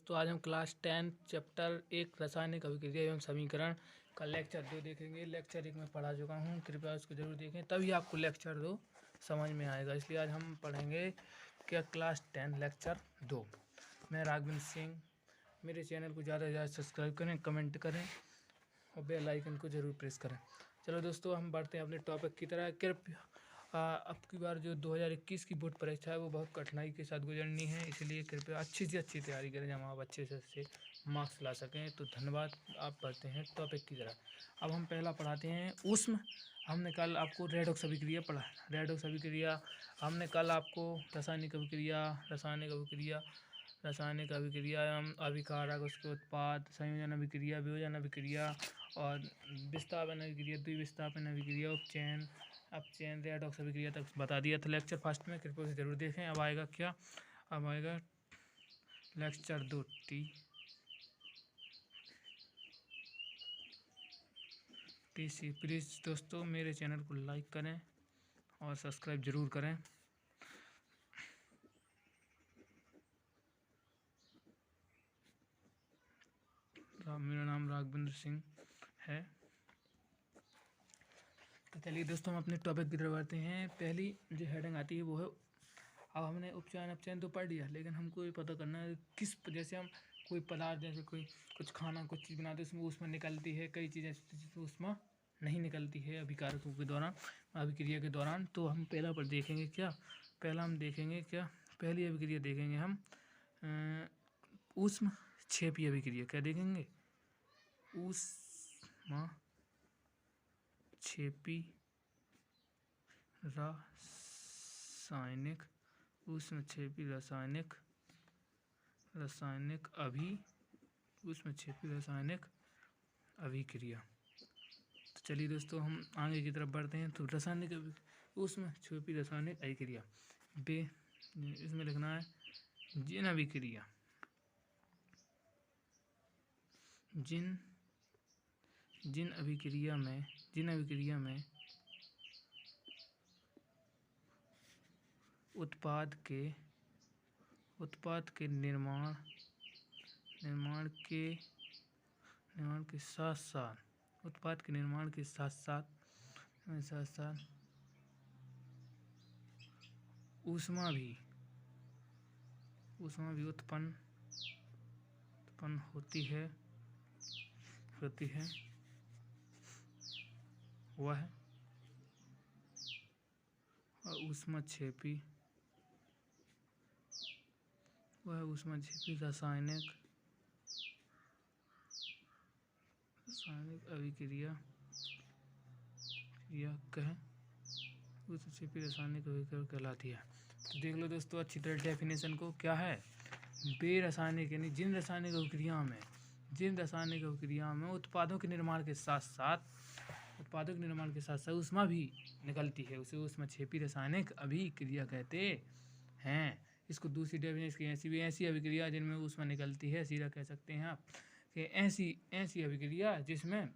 दोस्तों, आज हम क्लास 10 चैप्टर 1 रासायनिक अभिक्रिया एवं समीकरण का लेक्चर 2 देखेंगे। लेक्चर 1 में पढ़ा चुका हूँ, कृपया उसको जरूर देखें, तभी आपको लेक्चर 2 समझ में आएगा। इसलिए आज हम पढ़ेंगे क्या क्लास 10 लेक्चर 2। मैं राघवेंद्र सिंह। मेरे चैनल को ज़्यादा से ज़्यादा सब्सक्राइब करें, कमेंट करें और बेल आइकन को ज़रूर प्रेस करें। चलो दोस्तों, हम बढ़ते हैं अपने टॉपिक की तरह। कृपया अब की बार जो 2021 की बोर्ड परीक्षा है वो बहुत कठिनाई के साथ गुजरनी है, इसलिए कृपया अच्छी से अच्छी तैयारी करें, जब आप अच्छे से अच्छे मार्क्स ला सकें। तो धन्यवाद। आप पढ़ते हैं टॉपिक की तरह। अब हम पहला पढ़ाते हैं ऊष्म। हमने कल आपको रेडॉक्स अभिक्रिया पढ़ा। रेडॉक्स अभिक्रिया हमने कल आपको रासायनिक अभिक्रिया एवं अभिकारक, उसके उत्पाद, संयोजन अभिक्रिया, वियोजन अभिक्रिया और विस्थापन अभिक्रिया, द्विविस्थापन अभिक्रिया, अपचयन, रेडॉक्स अभिक्रिया तक बता दिया था लेक्चर फर्स्ट में। कृपया उसे जरूर देखें। अब आएगा क्या? अब आएगा लेक्चर 2 टीसी। प्लीज़ दोस्तों मेरे चैनल को लाइक करें और सब्सक्राइब जरूर करें। मेरा नाम राघवेंद्र सिंह है। तो चलिए दोस्तों, हम अपने टॉपिक की तरफ बढ़ते हैं। पहली जो हेडिंग आती है वो है, अब हमने उपचयन अपचयन तो पढ़ लिया, लेकिन हमको ये पता करना है किस, जैसे हम कोई पदार्थ, जैसे कोई कुछ खाना, कुछ चीज़ बनाते हैं, उसमें ऊष्मा निकलती है। कई चीज़ें ऐसी ऊष्मा नहीं निकलती है अभिकारकों के दौरान, अभिक्रिया के दौरान। तो हम पहला पर देखेंगे क्या? पहली अभिक्रिया देखेंगे हम ऊष्म क्षेपी अभिक्रिया। क्या देखेंगे? ऊष्मा क्षेपी रासायनिक, ऊष्मक्षेपी रासायनिक अभिक्रिया। तो चलिए दोस्तों, हम आगे की तरफ बढ़ते हैं। तो रासायनिक ऊष्मक्षेपी रासायनिक अभिक्रिया इसमें लिखना है जिन अभिक्रिया में उत्पाद के निर्माण के साथ साथ ऊष्मा भी उत्पन्न होती है, वह ऊष्मक्षेपी रासायनिक अभिक्रिया कहलाती है। तो देख लो दोस्तों अच्छी तरह डेफिनेशन को। क्या है? वे रासायनिक, यानी जिन रासायनिक अभिक्रिया में उत्पादों के निर्माण के साथ साथ ऊष्मा भी निकलती है, उसे ऊष्मक्षेपी रासायनिक अभिक्रिया कहते हैं। इसको दूसरी डेफिनेशन ऐसी अभिक्रिया जिनमें ऊष्मा निकलती है, सीधा कह सकते हैं आप कि ऐसी अभिक्रिया जिसमें,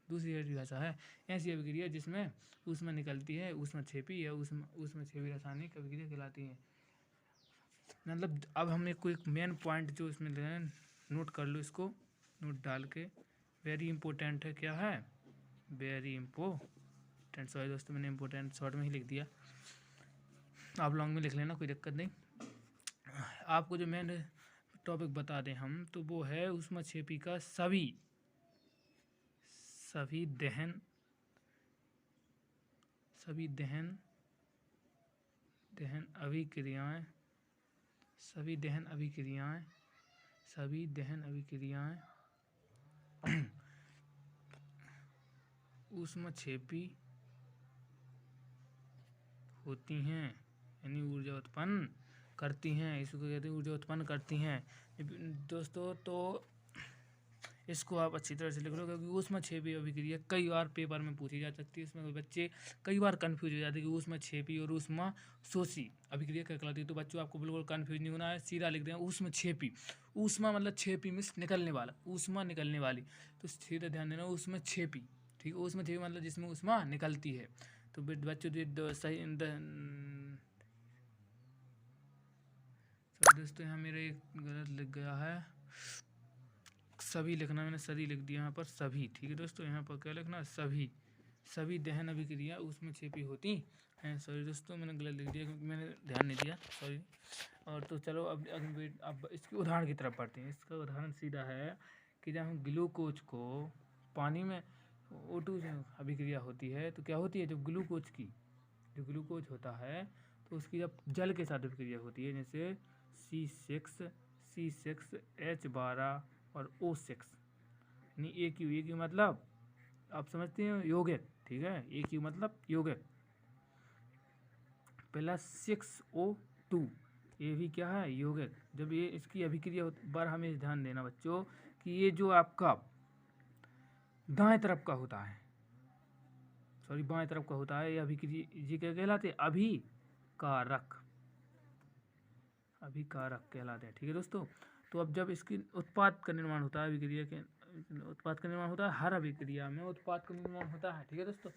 दूसरी परिभाषा है ऐसी अभिक्रिया जिसमें ऊष्मा निकलती है, ऊष्मक्षेपी या ऊष्मक्षेपी रासायनिक अभिक्रिया कहलाती है। मतलब अब हम एक मेन पॉइंट जो इसमें नोट कर लो, इसको नोट डाल के, वेरी इंपॉर्टेंट है। क्या है? Very important. सॉरी दोस्तों, मैंने इंपॉर्टेंट शॉर्ट में ही लिख दिया, आप लॉन्ग में लिख लेना, कोई दिक्कत नहीं। आपको जो मेन टॉपिक बता दें हम, तो वो है ऊष्मक्षेपी का सभी दहन अभिक्रियाएं ऊष्मक्षेपी होती हैं, यानी ऊर्जा उत्पन्न करती हैं। इसको कहते हैं ऊर्जा उत्पन्न करती हैं दोस्तों। तो इसको आप अच्छी तरह से लिख लो, क्योंकि ऊष्मक्षेपी अभिक्रिया कई बार पेपर में पूछी जा सकती है। इसमें बच्चे कई बार कंफ्यूज हो जाते हैं कि ऊष्मक्षेपी और ऊष्माशोषी अभिक्रिया क्या कहलाती है। तो बच्चों आपको बिल्कुल कंफ्यूज नहीं होना है, सीधा लिख दें ऊष्मक्षेपी। ऊष्मा मतलब क्षेपी मीन्स निकलने वाला, ऊष्मा निकलने वाली, तो सीधा ध्यान देना ऊष्मक्षेपी। ठीक है, ऊष्मक्षेपी मतलब जिसमें ऊष्मा निकलती है। तो बच्चों सही दोस्तों यहाँ मेरे गलत लिख गया है। सभी लिखना, मैंने सभी लिख दिया यहाँ पर सभी। ठीक है दोस्तों, यहाँ पर क्या लिखना, सभी। सभी दहन अभिक्रिया उसमें छिपी होती हैं। सॉरी दोस्तों, मैंने गलत लिख दिया क्योंकि मैंने ध्यान नहीं दिया, सॉरी। और तो चलो अब इसके उदाहरण की तरफ बढ़ते हैं। इसका उदाहरण सीधा है कि जब हम ग्लूकोज को पानी में O2 से अभिक्रिया होती है तो क्या होती है, जो ग्लूकोज होता है तो उसकी जब जल के साथ अभिक्रिया होती है, जैसे C6H12 और O6, यानी AQ मतलब आप समझते हैं यौगिक, ठीक है। AQ मतलब यौगिक प्लस 6O2, ये भी क्या है, यौगिक। जब ये इसकी अभिक्रिया बार हमें ध्यान देना बच्चों कि ये जो आपका दाएं तरफ का होता है, सॉरी बाएं तरफ का होता है, ये अभिक्रिया ये क्या कहलाते हैं, अभिकारक कहलाते हैं। ठीक है दोस्तों, तो अब जब इसकी उत्पाद का निर्माण होता है, अभिक्रिया के उत्पाद का निर्माण होता है, हर अभिक्रिया में उत्पाद का निर्माण होता है। ठीक है दोस्तों,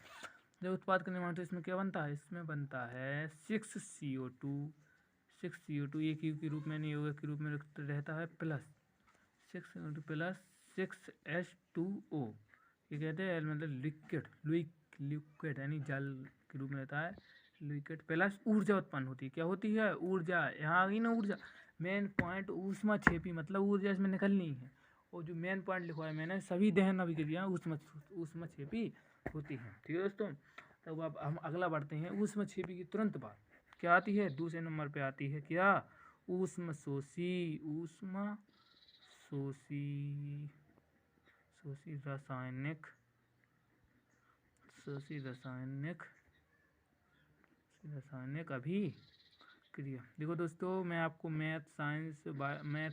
जब उत्पाद का निर्माण होता है इसमें क्या बनता है, इसमें बनता है 6CO2 AQ के रूप में, यौगिक के रूप में रहता है, प्लस 6CO2 प्लस 6H2O, ये कहते हैं मतलब लिक्विड यानी जल के रूप में रहता है, लिक्विड। प्लस ऊर्जा उत्पन्न होती है, क्या होती है, ऊर्जा। यहाँ आ गई ना ऊर्जा, मेन पॉइंट ऊष्मा छेपी मतलब ऊर्जा इसमें निकलनी है। और जो मेन पॉइंट लिखवाया है मैंने, सभी दहन अभिक्रिया ऊष्मा छेपी होती है। ठीक है दोस्तों, तब अब हम अगला बढ़ते हैं। ऊष्मा छेपी की तुरंत बाद क्या आती है, दूसरे नंबर पे आती है क्या, ऊष्मा शोषी रासायनिक अभिक्रिया। देखो दोस्तों, मैं आपको मैथ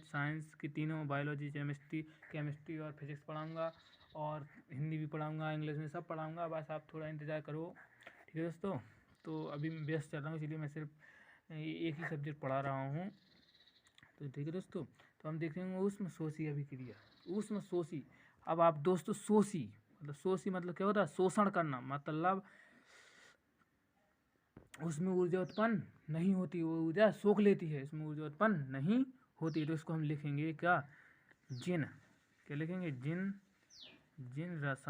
साइंस की तीनों, बायोलॉजी, केमिस्ट्री और फिजिक्स पढ़ाऊंगा, और हिंदी भी पढ़ाऊंगा, इंग्लिश में सब पढ़ाऊंगा, बस आप थोड़ा इंतज़ार करो। ठीक है दोस्तों, तो अभी मैं व्यस्त चल रहा हूँ, इसलिए मैं सिर्फ एक ही सब्जेक्ट पढ़ा रहा हूँ। तो ठीक है दोस्तों, तो हम देखेंगे ऊष्मा शोषी अभिक्रिया। ऊष्मा शोषी, अब आप दोस्तों शोषी मतलब क्या होता है, शोषण करना, मतलब उसमें ऊर्जा उत्पन्न नहीं होती, वो ऊर्जा सोख लेती है, इसमें ऊर्जा उत्पन्न नहीं होती। तो इसको हम लिखेंगे क्या, क्या लिखेंगे, जिन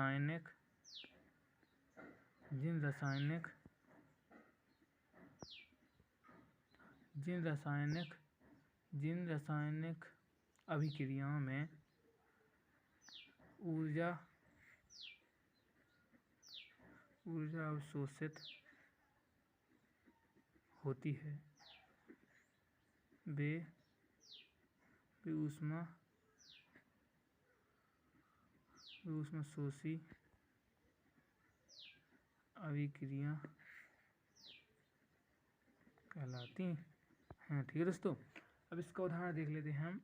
रासायनिक अभिक्रियाओं में ऊर्जा अवशोषित होती है, वे ऊष्मा शोषी अभिक्रिया कहलाती हैं। ठीक है दोस्तों, अब इसका उदाहरण देख लेते हैं हम।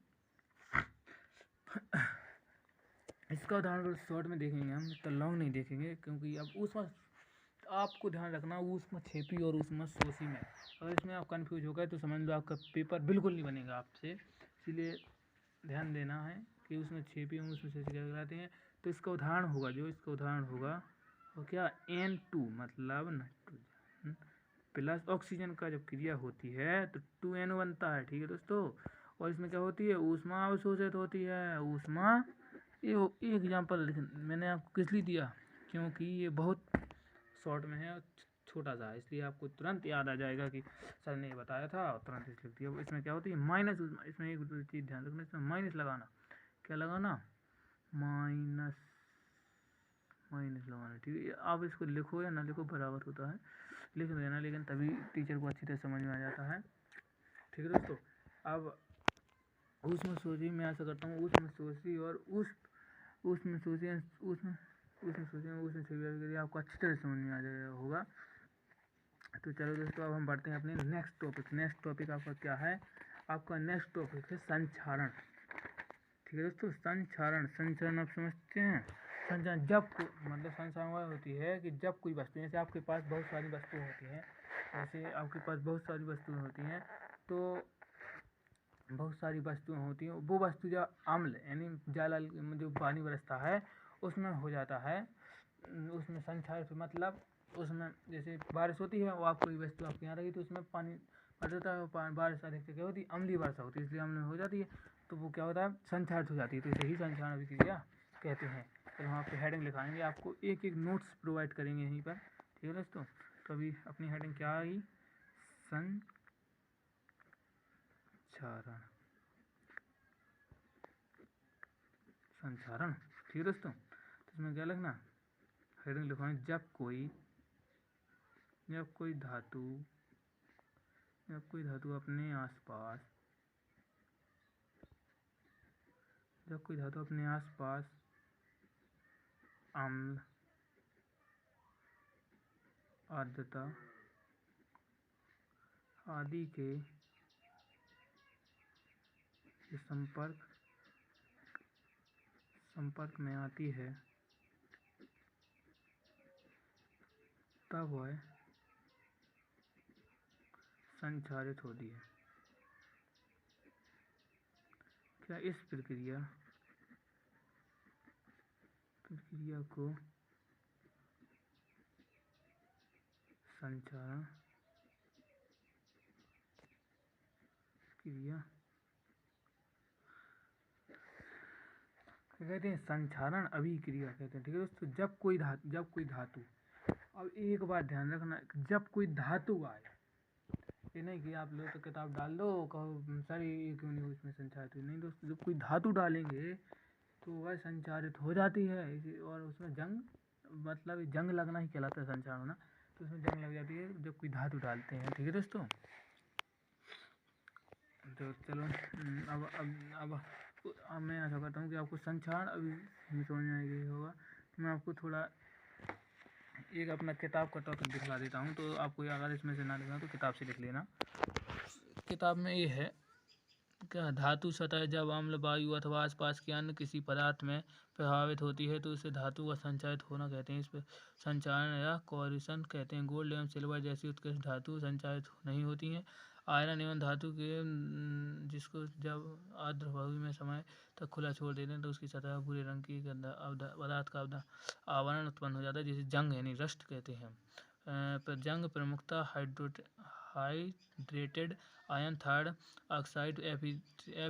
इसका उदाहरण शॉर्ट में देखेंगे हम, तो लॉन्ग नहीं देखेंगे, क्योंकि अब ऊष्मा, आपको ध्यान रखना ऊष्मा छेपी और ऊष्मा शोषी में, अगर इसमें आप कंफ्यूज हो गए तो समझ लो आपका पेपर बिल्कुल नहीं बनेगा आपसे। इसीलिए ध्यान देना है कि उसमें छेपी और ऊष्मा शोषी क्या कहलाते हैं। तो इसका उदाहरण होगा वो क्या, N2 मतलब नाइट्रोजन प्लस ऑक्सीजन का जब क्रिया होती है तो 2NO बनता है। ठीक है दोस्तों, और इसमें क्या होती है, ऊष्मा अवशोषित होती है, ये एग्जाम्पल मैंने आपको किस लिए दिया, क्योंकि ये बहुत शॉर्ट में है, छोटा सा है, इसलिए आपको तुरंत याद आ जाएगा कि सर ने बताया था, और तुरंत लिख दिया। इसमें क्या होती है, माइनस ऊष्मा। इसमें एक चीज़ ध्यान रखना, इसमें माइनस लगाना, क्या लगाना, माइनस लगाना। ठीक है, आप इसको लिखो या ना लिखो बराबर होता है, लिख देना, लेकिन तभी टीचर को अच्छी तरह समझ में आ जाता है। ठीक है दोस्तों, अब ऊष्मा शोषी में ऐसा करता हूँ, ऊष्मा शोषी और ऊष्मा शोषी आपको अच्छी तरह समझ में आ जाएगा होगा। तो चलो दोस्तों, अब हम बढ़ते हैं अपने नेक्स्ट टॉपिक आपका क्या है, आपका नेक्स्ट टॉपिक है संक्षारण। ठीक है दोस्तों, संक्षारण आप समझते हैं। संक्षारण जब मतलब संक्षारण वह होती है कि जब कोई वस्तु, जैसे आपके पास बहुत सारी वस्तुएं होती हैं, तो बहुत सारी वस्तुएं होती हैं, वो वस्तु जो अम्ल यानी जल जो पानी बरसता है उसमें हो जाता है, उसमें संक्षारण मतलब उसमें जैसे बारिश होती है, वो आपको वस्तु आपके यहाँ रही तो उसमें पानी बरसता है, बारिश अधिक क्या होती है, अम्लीय वर्षा होती है, इसलिए अम्ल हो जाती है। तो तो वो क्या होता है, संचारित हो जाती है, तो इसे ही संचारण अभिक्रिया कहते हैं। तो हम आपकी हेडिंग लिखाएंगे, आपको एक एक नोट्स प्रोवाइड करेंगे यहीं पर, ठीक है दोस्तों। तो अभी अपनी हेडिंग क्या आई, संचारण, संचारण, ठीक है दोस्तों। तो इसमें क्या लिखना, हेडिंग लिखवाएं, जब कोई धातु अपने आसपास अम्ल, आर्द्रता आदि के संपर्क में आती है, तब वह संचारित होती है। क्या इस प्रक्रिया को संचारण क्रिया कहते हैं, संचारण अभिक्रिया कहते हैं, ठीक है दोस्तों। जब कोई धातु, अब एक बात ध्यान रखना, जब कोई धातु आए, ये नहीं कि आप लोग तो किताब डाल दो, कहो सर ये क्यों नहीं उसमें संचारित हुई, नहीं दोस्तों, जब कोई धातु डालेंगे तो वह संचारित हो जाती है, और उसमें जंग, मतलब जंग लगना ही कहलाता है संचारण होना, तो उसमें जंग लग जाती है जब कोई धातु डालते हैं, ठीक है दोस्तों। तो चलो अब मैं ऐसा करता हूँ कि आपको संचारण अभी समझ में आएगी होगा। मैं आपको थोड़ा एक अपना किताब का टॉपिक दिखला देता हूँ, तो आपको अगर इसमें से ना लिखना तो किताब से लिख लेना। किताब में ये है क्या, धातु सतह जब अम्ल, वायु अथवा आसपास के अन्य किसी पदार्थ में प्रभावित होती है तो उसे धातु का संचारित होना कहते हैं। इस पर संचारण या कोरिशन कहते हैं। गोल्ड एवं सिल्वर जैसी उत्कृष्ट धातु संचारित नहीं होती हैं। आयरन एवं धातु के जिसको जब आर्द्र वायु में समय तक खुला छोड़ देते हैं तो उसकी सतह भूरे रंग की पदार्थ का आवरण उत्पन्न हो जाता है, जिसे जंग यानी रस्ट कहते हैं। पर जंग प्रमुखता hydrated ion third oxide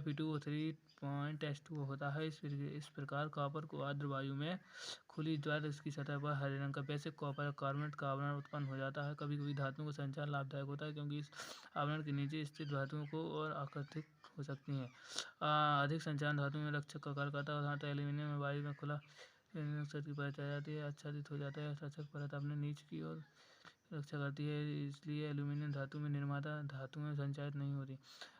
Fe2O3.H2O होता है। इस प्रकार कॉपर को आर्द्र वायु में खुली द्वारा उसकी सतह पर हरे रंग का वैसे कॉपर कार्बोनेट का आवरण उत्पन्न हो जाता है। कभी कभी धातुओं का संचार लाभदायक होता है क्योंकि इस आवरण के नीचे स्थित धातुओं को और आकर्षित हो सकती हैं। अधिक संचारण धातु में रक्षक का कार्य करता है। उदाहरणतः एल्यूमिनियम में वायु में खुला की परत आ जाती है, आच्छादित हो जाता है। रक्षक परत अपने नीच की ओर रक्षा करती है, इसलिए एल्यूमिनियम धातु में निर्माता धातु में संचारित नहीं होती।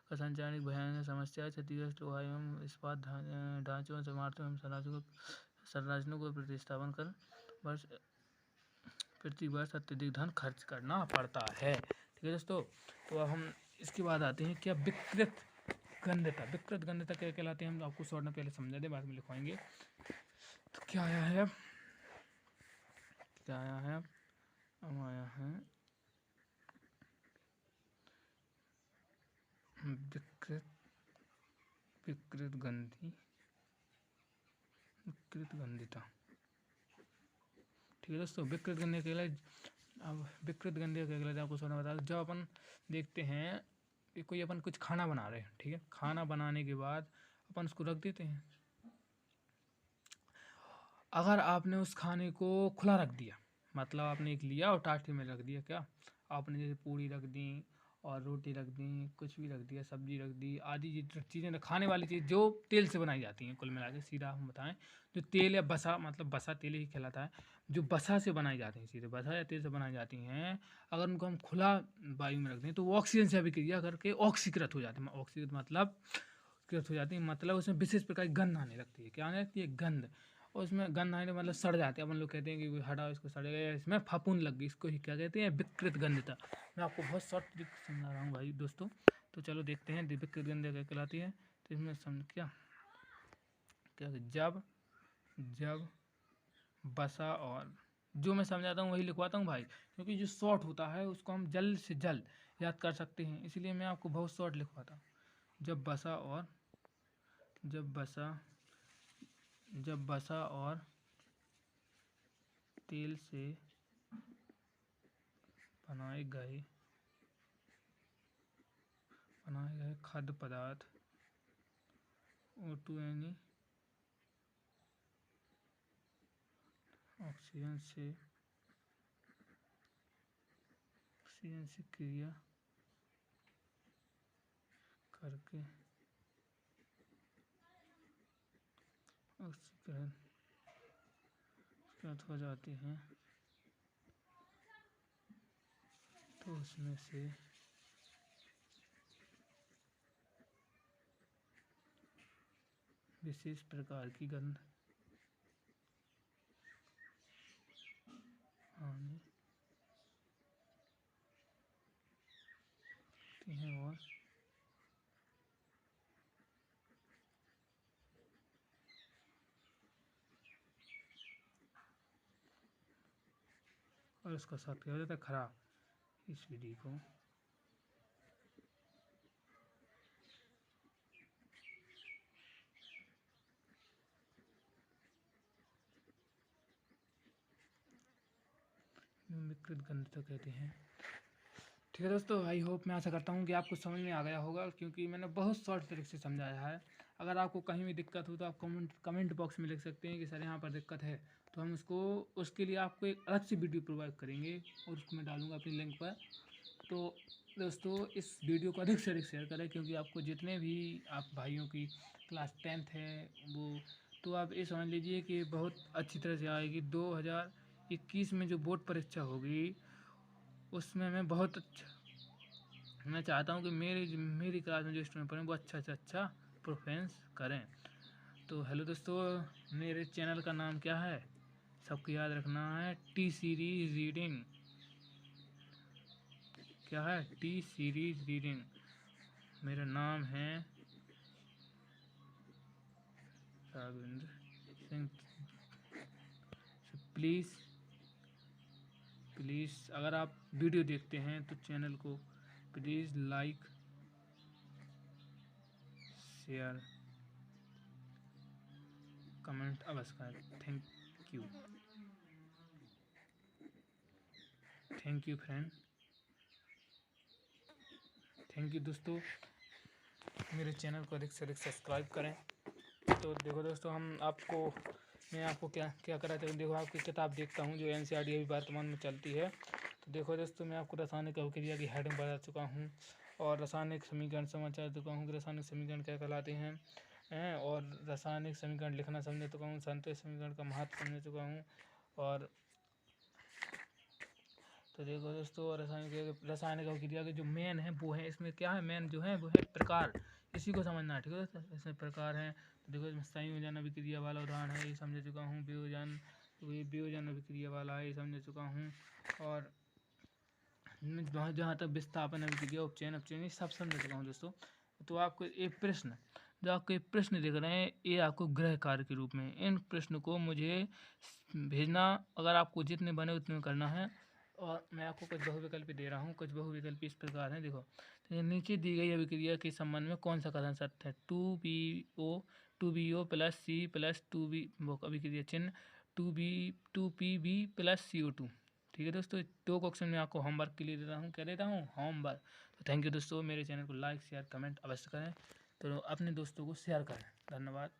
का संचारण एक भयानक समस्या है। क्षतिग्रस्त लोहा एवं इस्पात ढांचों, इमारतों एवं संरचनाओं को प्रतिस्थापन कर प्रति वर्ष अत्यधिक धन खर्च करना पड़ता है, ठीक है दोस्तों। तो अब हम इसके बाद आते हैं क्या, विकृत गंधता। विकृत गंधता क्या कहलाते हैं, हम आपको शॉर्ट में पहले समझा दें, बाद में लिखवाएंगे। तो क्या आया है अब, हम आया है विकृत गंधिता, ठीक है दोस्तों। विकृत गंधिता के लिए, अब विकृत गंधिता क्या कहलाता है आपको थोड़ा बता दो। जब अपन देखते हैं कोई अपन कुछ खाना बना रहे हैं, ठीक है, खाना बनाने के बाद अपन उसको रख देते हैं। अगर आपने उस खाने को खुला रख दिया, मतलब आपने एक लिया और टाटके में रख दिया, क्या आपने जैसे पूड़ी रख दी और रोटी रख दी, कुछ भी रख दिया, सब्जी रख दी, आदि चीज़ें, खाने वाली चीज़ जो तेल से बनाई जाती हैं, कुल मिला के सीधा हम बताएं, जो तेल या बसा, मतलब बसा तेल ही कहलाता है, जो बसा से बनाई जाती हैं, सीधे बसा या तेल से बनाई जाती हैं, अगर उनको हम खुला वायु में रख दें तो वो ऑक्सीजन से अभिक्रिया करके ऑक्सीकृत हो जाती है। ऑक्सीकृत मतलब कृत हो जाती है, मतलब उसमें विशेष प्रकार की गंध आने लगती है। क्या आने लगती है, गंध। और उसमें गंध आने मतलब सड़ जाते हैं। अपन लोग कहते हैं कि हटाओ इसको, सड़ेगा, इसमें फफूंद लग गई, इसको ही क्या कहते हैं, विकृत गंधता। मैं आपको बहुत शॉर्ट ट्रिक समझा रहा हूँ भाई दोस्तों। तो चलो देखते हैं विकृत गंधता क्या कहलाती है। तो इसमें समझ क्या जब बसा, और जो मैं समझाता हूँ वही लिखवाता हूँ भाई, क्योंकि जो शॉर्ट होता है उसको हम जल्द से जल्द याद कर सकते हैं, इसलिए मैं आपको बहुत शॉर्ट लिखवाता हूँ। जब बसा और तेल से बनाए गए खाद्य पदार्थ O2 यानी ऑक्सीजन से क्रिया करके ऑक्सीकरण हो जाती हैं, तो उसमें से विशेष प्रकार की गंध आने लगती हैं और उसका साथ क्या हो जाता है खराब। इस विधि को विकृत गंध तो कहते हैं। ठीक है दोस्तों, आई होप, मैं आशा करता हूँ कि आपको समझ में आ गया होगा, क्योंकि मैंने बहुत शॉर्ट तरीके से समझाया है। अगर आपको कहीं भी दिक्कत हो तो आप कमेंट बॉक्स में लिख सकते हैं कि सर यहाँ पर दिक्कत है, तो हम उसके लिए आपको एक अलग से वीडियो प्रोवाइड करेंगे और उसको मैं डालूँगा अपनी लिंक पर। तो दोस्तों, इस वीडियो को अधिक से अधिक शेयर करें, क्योंकि आपको जितने भी आप भाइयों की क्लास 10th है वो, तो आप ये समझ लीजिए कि बहुत अच्छी तरह से आएगी। 2021 में जो बोर्ड परीक्षा होगी उसमें मैं बहुत अच्छा, मैं चाहता हूँ कि मेरी क्लास में जो स्टूडेंट पढ़ें वो अच्छा से अच्छा परफॉर्मेंस करें। तो हेलो दोस्तों, मेरे चैनल का नाम क्या है, सबको याद रखना है, टी सीरीज रीडिंग। क्या है? T series reading. मेरा नाम है राघवेंद्र सिंह। प्लीज़ अगर आप वीडियो देखते हैं तो चैनल को प्लीज़ लाइक, शेयर, कमेंट अवश्य करें। Thank you friend, thank you दोस्तों। मेरे चैनल को अधिक से अधिक सब्सक्राइब करें। तो देखो दोस्तों, मैं आपको क्या कराता हूँ। देखो, आपकी किताब देखता हूँ जो NCERT अभी वर्तमान में चलती है। तो देखो दोस्तों, मैं आपको रासायनिक अभिक्रिया की हेडिंग बता चुका हूँ और रासायनिक समीकरण समझ चुका हूँ कि रासायनिक समीकरण क्या कहलाते हैं और रासायनिक समीकरण लिखना समझ चुका हूँ, संतुलित समीकरण का महत्व समझ चुका हूँ। और तो देखो दोस्तों, रासायनिक अभिक्रिया के जो मेन है वो है, इसमें क्या है, मेन जो है वो है प्रकार, इसी को समझना है। ठीक है दोस्तों, इसमें प्रकार हैं। तो देखो, इसमें संयोजन अभिक्रिया वाला उदाहरण है, ये समझ चुका हूँ। वियोजन अभिक्रिया वाला है, ये समझ चुका हूँ। और जहाँ तक विस्थापन अभिक्रिया, उपचयन ये सब समझ चुका हूँ दोस्तों। तो आपको एक प्रश्न, जो आपको एक प्रश्न दिख रहे हैं, ये आपको गृह कार्य के रूप में, इन प्रश्न को मुझे भेजना। अगर आपको जितने बने उतने करना है। और मैं आपको कुछ बहुविकल्पी दे रहा हूँ। कुछ बहुविकल्पी इस प्रकार हैं, देखो। तो नीचे दी गई अभिक्रिया के संबंध में कौन सा कथन सत्य है? 2BO plus C plus 2B, अभिक्रिया चिन्ह 2PB प्लस CO2। ठीक है दोस्तों, 2 क्वेश्चन में आपको होमवर्क के लिए देता हूँ। क्या देता हूँ? होमवर्क। तो थैंक यू दोस्तों, मेरे चैनल को लाइक, शेयर, कमेंट अवश्य करें। तो अपने दोस्तों को शेयर करें। धन्यवाद।